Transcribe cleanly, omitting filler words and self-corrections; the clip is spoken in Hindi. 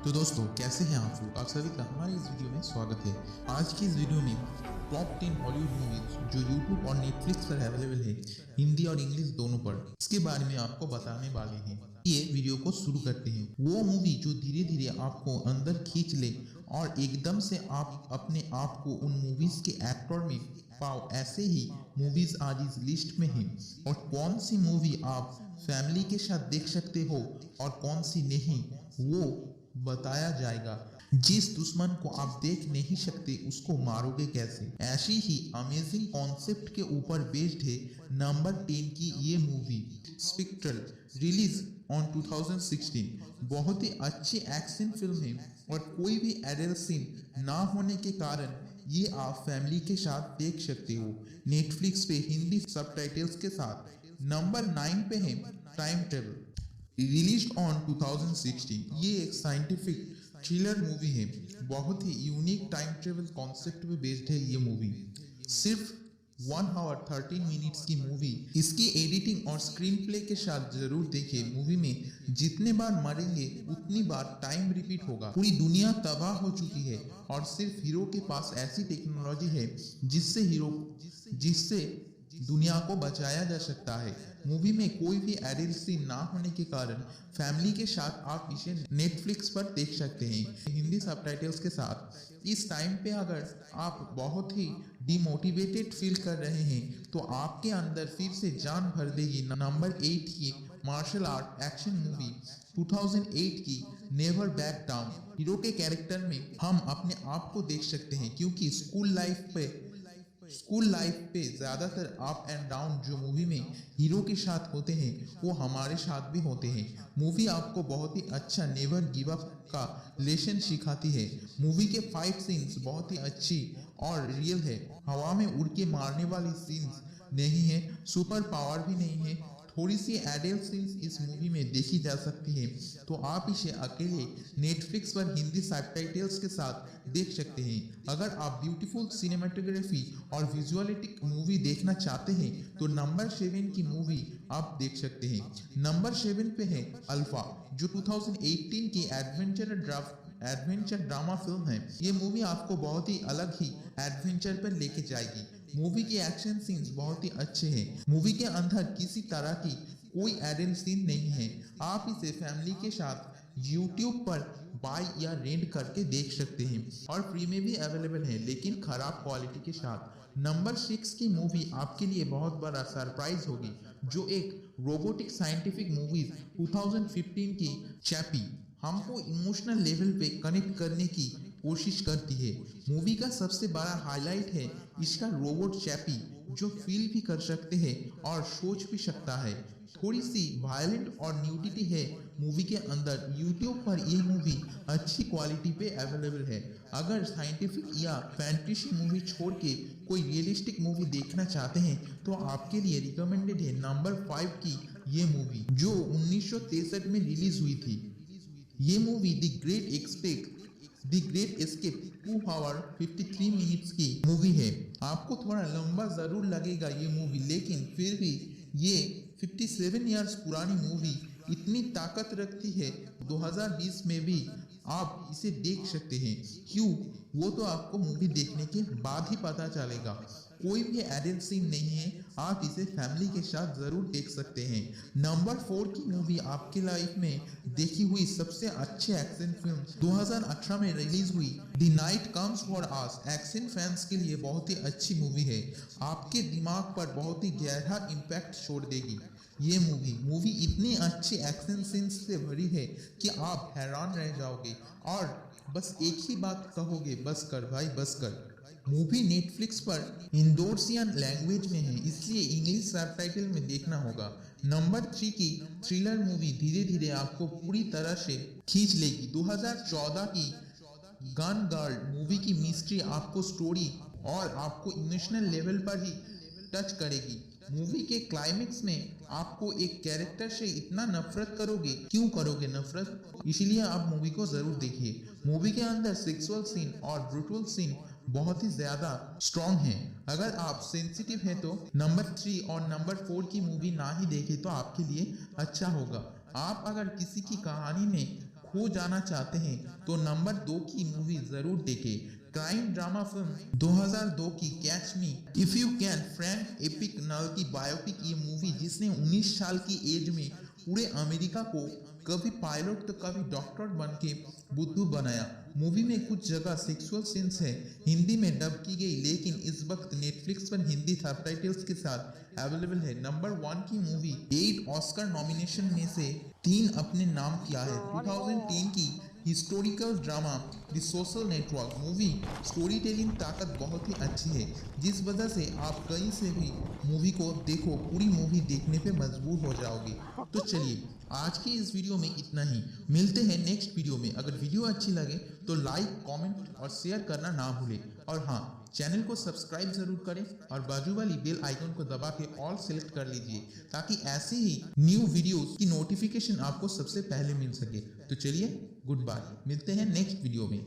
तो दोस्तों कैसे हैं आप लोग। आप सभी का हमारे इस वीडियो में स्वागत है। आज की इस वीडियो में टॉप 10 हॉलीवुड मूवीज जो यूट्यूब और नेटफ्लिक्स पर अवेलेबल है, हिंदी और इंग्लिश दोनों पर, इसके बारे में आपको बताने वाले हैं। ये वीडियो को शुरू करते हैं। वो मूवी जो धीरे धीरे आपको अंदर खींच ले और एकदम से आप अपने आप को उन मूवीज के एक्टर में पाओ, ऐसे ही मूवीज आज इस लिस्ट में हैं। और कौन सी मूवी आप फैमिली के साथ देख सकते हो और कौन सी नहीं, वो बताया जाएगा। जिस दुश्मन को आप देख नहीं सकते उसको मारोगे कैसे, ऐसी ही अमेजिंग कॉन्सेप्ट के ऊपर बेस्ड है नंबर 10 की ये मूवी स्पेक्ट्रल, रिलीज ऑन 2016। बहुत ही अच्छी एक्शन फिल्म है और कोई भी एडल्ट सीन ना होने के कारण ये आप फैमिली के साथ देख सकते हो, नेटफ्लिक्स पे हिंदी सबटाइटल्स के साथ। नंबर 9 पे है टाइम ट्रेवल, रिलीज ऑन 2016। ये एक साइंटिफिक थ्रिलर मूवी है, बहुत ही यूनिक टाइम ट्रेवल कॉन्सेप्ट पे बेस्ड है ये मूवी। सिर्फ 1 आवर 13 मिनट्स की मूवी, इसकी एडिटिंग और स्क्रीन प्ले के साथ जरूर देखिए। मूवी में जितने बार मरेंगे उतनी बार टाइम रिपीट होगा। पूरी दुनिया तबाह हो चुकी है और सिर्फ हीरो के पास ऐसी टेक्नोलॉजी है जिससे दुनिया को बचाया जा सकता है। मूवी में कोई भी एडल्ट सीन ना होने के कारण फैमिली के साथ आप इसे नेटफ्लिक्स पर देख सकते हैं हिंदी सबटाइटल्स के साथ। इस टाइम पे अगर आप बहुत ही डिमोटिवेटेड फील कर रहे हैं तो आपके अंदर फिर से जान भर देगी नंबर 8 की मार्शल आर्ट एक्शन मूवी 2008 की नेवर बैक डाउन। हीरो के कैरेक्टर में हम अपने आप को देख सकते हैं, क्योंकि स्कूल लाइफ पे ज़्यादातर अप एंड डाउन जो मूवी में हीरो के साथ होते हैं वो हमारे साथ भी होते हैं। मूवी आपको बहुत ही अच्छा नेवर गिव अप का लेसन सिखाती है। मूवी के 5 सीन्स बहुत ही अच्छी और रियल है। हवा में उड़ के मारने वाली सीन्स नहीं है, सुपर पावर भी नहीं है। थोड़ी सी एडल्ट सीन्स इस मूवी में देखी जा सकती है, तो आप इसे अकेले नेटफ्लिक्स पर हिंदी सबटाइटल्स के साथ देख सकते हैं। अगर आप ब्यूटीफुल सिनेमेटोग्राफी और विजुअलिटिक मूवी देखना चाहते हैं तो नंबर 7 की मूवी आप देख सकते हैं। नंबर 7 पे है अल्फा, जो 2018 की एडवेंचर ड्रामा फिल्म है। ये मूवी आपको बहुत ही अलग ही एडवेंचर पर लेके जाएगी। मूवी के एक्शन सीन्स बहुत ही अच्छे हैं। मूवी के अंदर किसी तरह की कोई एडल्ट सीन नहीं है। आप इसे फैमिली के साथ YouTube पर बाय या रेंट करके देख सकते हैं और फ्री में भी अवेलेबल है, लेकिन खराब क्वालिटी के साथ। नंबर 6 की मूवी आपके लिए बहुत बड़ा सरप्राइज होगी, जो एक रोबोटिक साइंटिफिक मूवी 2015 की चैपी हमको इमोशनल लेवल पे कनेक्ट करने की कोशिश करती है। मूवी का सबसे बड़ा हाईलाइट है इसका रोबोट चैपी, जो फील भी कर सकते हैं और सोच भी सकता है। थोड़ी सी वायलेंट और न्यूडिटी है मूवी के अंदर। यूट्यूब पर ये मूवी अच्छी क्वालिटी पे अवेलेबल है। अगर साइंटिफिक या फैंटेसी मूवी छोड़ के कोई रियलिस्टिक मूवी देखना चाहते हैं तो आपके लिए रिकमेंडेड है नंबर 5 की ये मूवी, जो 1963 में रिलीज हुई थी। ये movie The Great Escape 2 hour 53 minutes की मूवी है। आपको थोड़ा लंबा जरूर लगेगा ये मूवी, लेकिन फिर भी ये 57 इयर्स पुरानी मूवी इतनी ताकत रखती है। 2020 में भी आप इसे देख सकते हैं। क्यों, वो तो आपको मूवी देखने के बाद ही पता चलेगा। कोई भी एडल्ट सीन नहीं है, आप इसे फैमिली के साथ जरूर देख सकते हैं। नंबर 4 की मूवी आपके लाइफ में देखी हुई सबसे अच्छे एक्शन फिल्म 2018 में रिलीज हुई the night comes for us. Action fans के लिए बहुत ही अच्छी मूवी है, आपके दिमाग पर बहुत ही गहरा इम्पैक्ट छोड़ देगी। ये मूवी इतनी अच्छी एक्शन सीन्स से भरी है कि आप हैरान रह जाओगे और बस एक ही बात कहोगे, बस कर भाई बस कर। मूवी नेटफ्लिक्स पर इंडोनेशियन लैंग्वेज में है, इसलिए इंग्लिश सबटाइटल में देखना होगा। नंबर 3 की थ्रिलर मूवी धीरे धीरे आपको पूरी तरह से खींच लेगी। 2014 की गन गर्ल मूवी की मिस्ट्री आपको स्टोरी और आपको इमोशनल लेवल पर ही टच करेगी। मूवी के क्लाइमेक्स में आपको एक कैरेक्टर से इतना नफरत करोगे, क्यों करोगे नफरत, इसलिए आप मूवी को जरूर देखिए। मूवी के अंदर सेक्सुअल सीन और ब्रूटल सीन बहुत ही ज्यादा स्ट्रॉन्ग है। अगर आप सेंसिटिव हैं तो नंबर 3 और नंबर 4 की मूवी ना ही देखें तो आपके लिए अच्छा होगा। आप अगर किसी की कहानी में खो जाना चाहते हैं तो नंबर 2 की मूवी जरूर देखें। क्राइम ड्रामा फिल्म 2002 की catch me if you can Frank Abagnale की बायोपिक ये मूवी जिसने 19 साल की एज में पूरे अमेरिका को कभी पायलट तो कभी डॉक्टर बन के बुद्धू बनाया। मूवी में कुछ जगह सेक्सुअल सीन्स है, हिंदी में डब की गई, लेकिन इस वक्त नेटफ्लिक्स पर हिंदी सबटाइटल्स के साथ अवेलेबल है। नंबर 1 की मूवी 8 ऑस्कर नॉमिनेशन में से 3 अपने नाम किया है। 2010 की historical drama the social network movie story telling ताकत बहुत ही अच्छी है, जिस वजह से आप कहीं से भी मूवी को देखो पूरी मूवी देखने पे मजबूर हो जाओगे। तो चलिए आज की इस वीडियो में इतना ही, मिलते हैं नेक्स्ट वीडियो में। अगर वीडियो अच्छी लगे तो लाइक, कमेंट और शेयर करना ना भूलें, और हाँ, चैनल को सब्सक्राइब जरूर करें और बाजू वाली बेल आइकन को दबा के ऑल सेलेक्ट कर लीजिए, ताकि ऐसे ही न्यू वीडियोस की नोटिफिकेशन आपको सबसे पहले मिल सके। तो चलिए गुड बाय, मिलते हैं नेक्स्ट वीडियो में।